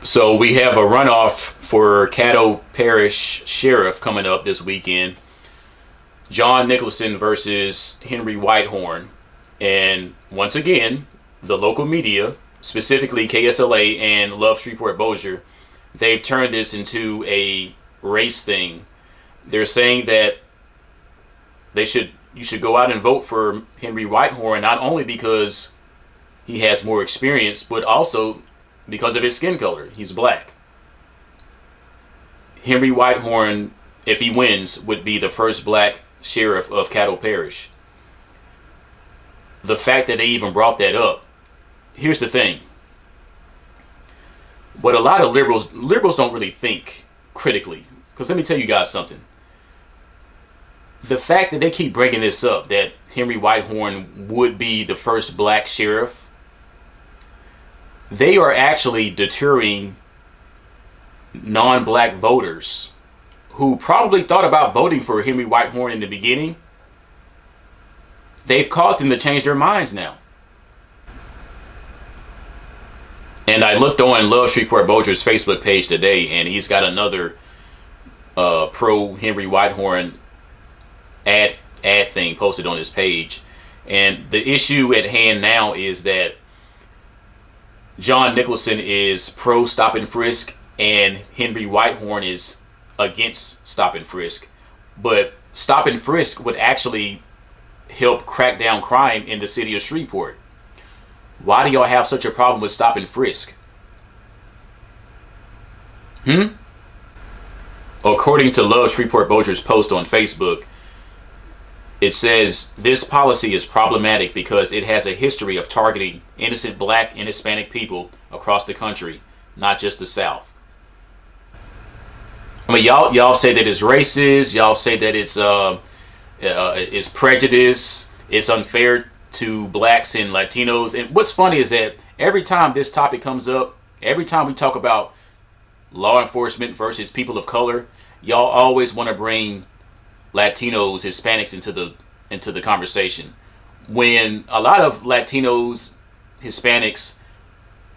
So we have a runoff for Caddo Parish Sheriff coming up this weekend. John Nicholson versus Henry Whitehorn. And once again, the local media, specifically KSLA and Love Shreveport Bossier, they've turned this into a race thing. They're saying that you should go out and vote for Henry Whitehorn, not only because he has more experience, but also because of his skin color. He's black. Henry Whitehorn, if he wins, would be the first black sheriff of Caddo Parish. The fact that they even brought that up, here's the thing. What a lot of liberals don't really think critically. Because let me tell you guys something. The fact that they keep bringing this up, that Henry Whitehorn would be the first black sheriff, they are actually deterring non-black voters who probably thought about voting for Henry Whitehorn in the beginning. They've caused them to change their minds now. And I looked on Love Shreveport Bossier's Facebook page today, and he's got another pro Henry Whitehorn ad thing posted on his page. And the issue at hand now is that John Nicholson is pro stop and frisk and Henry Whitehorn is against stop and frisk. But stop and frisk would actually help crack down crime in the city of Shreveport. Why do y'all have such a problem with stop and frisk? According to Love Shreveport Bossier's post on Facebook, it says this policy is problematic because it has a history of targeting innocent black and Hispanic people across the country, not just the South. I mean, y'all say that it's racist. Y'all say that it's prejudice. It's unfair to blacks and Latinos. And what's funny is that every time this topic comes up, every time we talk about law enforcement versus people of color, y'all always want to bring Latinos, Hispanics into the conversation, when a lot of Latinos, Hispanics,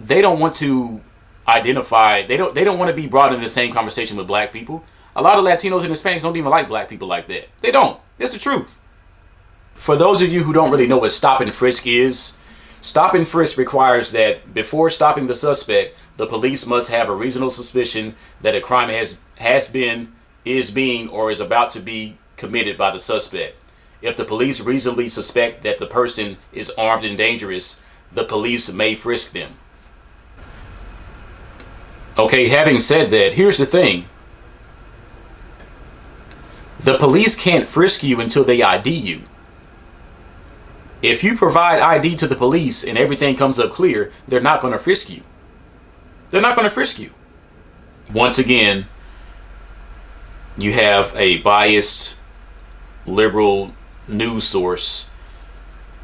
they don't want to identify, they don't want to be brought in the same conversation with black people. A lot of Latinos and Hispanics don't even like black people like that. They don't. It's the truth. For those of you who don't really know what stop and frisk is, stop and frisk requires that before stopping the suspect, the police must have a reasonable suspicion that a crime has been, is being, or is about to be committed by the suspect. If the police reasonably suspect that the person is armed and dangerous, the police may frisk them. Okay, having said that, here's the thing. The police can't frisk you until they ID you. If you provide ID to the police and everything comes up clear, they're not going to frisk you. They're not going to frisk you. Once again, you have a biased liberal news source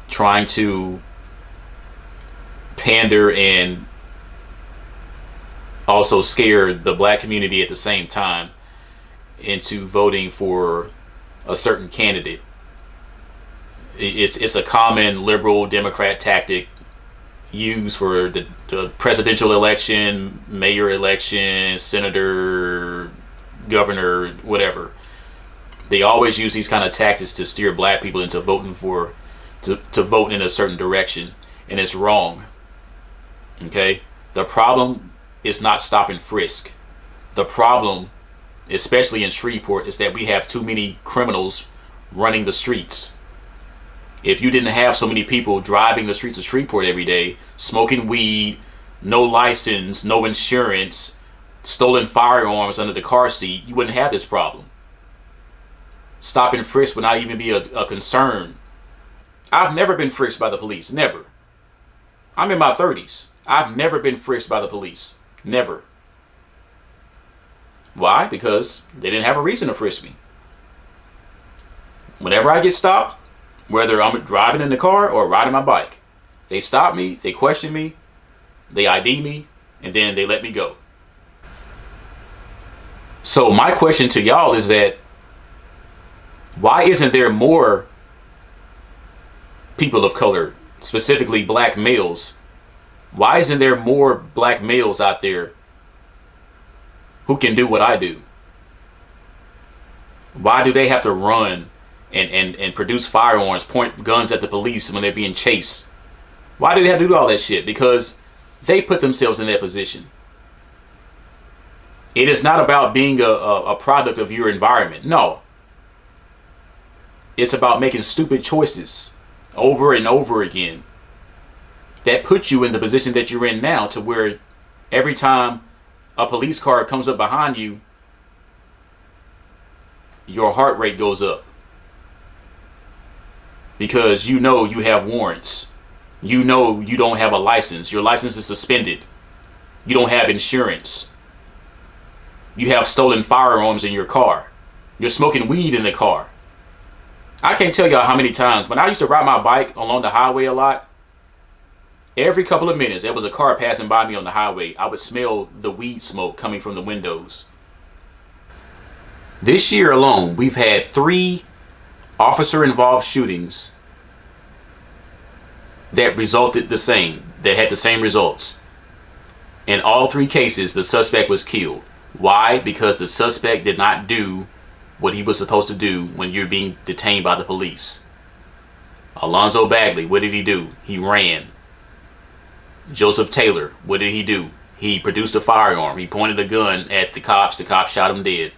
trying to pander and also scare the black community at the same time into voting for a certain candidate. It's a common liberal Democrat tactic used for the presidential election, mayor election, senator, governor, whatever. They always use these kind of tactics to steer black people into voting to vote in a certain direction, and it's wrong. Okay? The problem is not stop and frisk. The problem, especially in Shreveport, is that we have too many criminals running the streets. If you didn't have so many people driving the streets of Shreveport every day, smoking weed, no license, no insurance, stolen firearms under the car seat, you wouldn't have this problem. Stop and frisk would not even be a concern. I've never been frisked by the police. Never. I'm in my 30s. I've never been frisked by the police. Never. Why? Because they didn't have a reason to frisk me. Whenever I get stopped, whether I'm driving in the car or riding my bike, they stop me, they question me, they ID me, and then they let me go. So my question to y'all is that, why isn't there more people of color, specifically black males? Why isn't there more black males out there who can do what I do? Why do they have to run and produce firearms, point guns at the police when they're being chased? Why do they have to do all that shit? Because they put themselves in that position. It is not about being a product of your environment. No. It's about making stupid choices over and over again that put you in the position that you're in now, to where every time a police car comes up behind you, your heart rate goes up. Because you know you have warrants. You know you don't have a license. Your license is suspended. You don't have insurance. You have stolen firearms in your car. You're smoking weed in the car. I can't tell y'all how many times, when I used to ride my bike along the highway a lot, every couple of minutes there was a car passing by me on the highway. I would smell the weed smoke coming from the windows. This year alone, we've had 3 officer-involved shootings that resulted the same, that had the same results. In all 3 cases, the suspect was killed. Why? Because the suspect did not do what he was supposed to do when you're being detained by the police. Alonzo Bagley, what did he do? He ran. Joseph Taylor, what did he do? He produced a firearm. He pointed a gun at the cops. The cops shot him dead.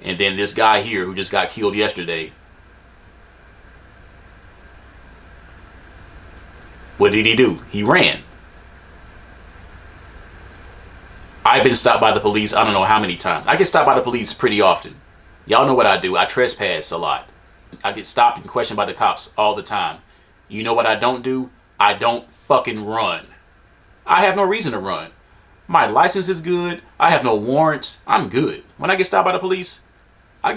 And then this guy here who just got killed yesterday, what did he do? He ran. I've been stopped by the police I don't know how many times. I get stopped by the police pretty often. Y'all know what I do. I trespass a lot. I get stopped and questioned by the cops all the time. You know what I don't do? I don't fucking run. I have no reason to run. My license is good. I have no warrants. I'm good. When I get stopped by the police,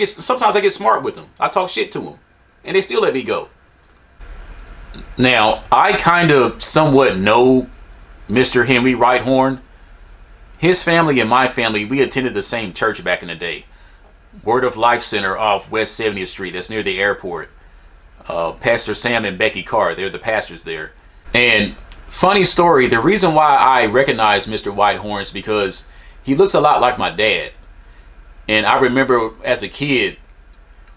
sometimes I get smart with them. I talk shit to them, and they still let me go. Now, I kind of somewhat know Mr. Henry Whitehorn. His family and my family, we attended the same church back in the day. Word of Life Center off West 70th Street. That's near the airport. Pastor Sam and Becky Carr, they're the pastors there. And funny story, the reason why I recognize Mr. Whitehorn is because he looks a lot like my dad. And I remember as a kid,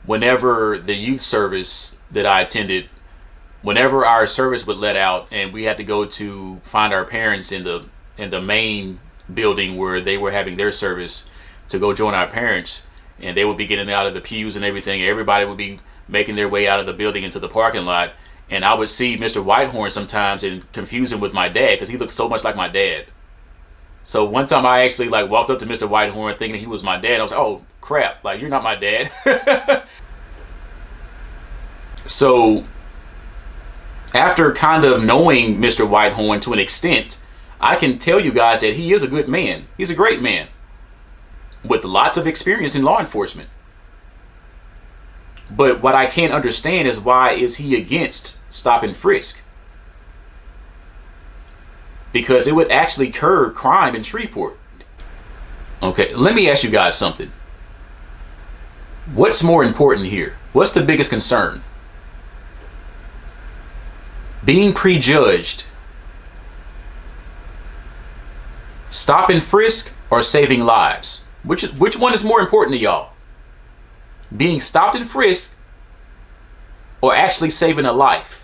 whenever the youth service that I attended, whenever our service would let out and we had to go to find our parents in the main building where they were having their service, to go join our parents, and they would be getting out of the pews and everything. Everybody would be making their way out of the building into the parking lot, and I would see Mr. Whitehorn sometimes and confuse him with my dad because he looked so much like my dad. So one time I actually walked up to Mr. Whitehorn thinking he was my dad. I was like, oh crap, you're not my dad. So after kind of knowing Mr. Whitehorn to an extent, I can tell you guys that he is a good man. He's a great man with lots of experience in law enforcement. But what I can't understand is, why is he against stop and frisk? Because it would actually curb crime in Shreveport. Okay, let me ask you guys something. What's more important here? What's the biggest concern? Being prejudged, stop and frisk, or saving lives? Which one is more important to y'all? Being stopped and frisked, or actually saving a life?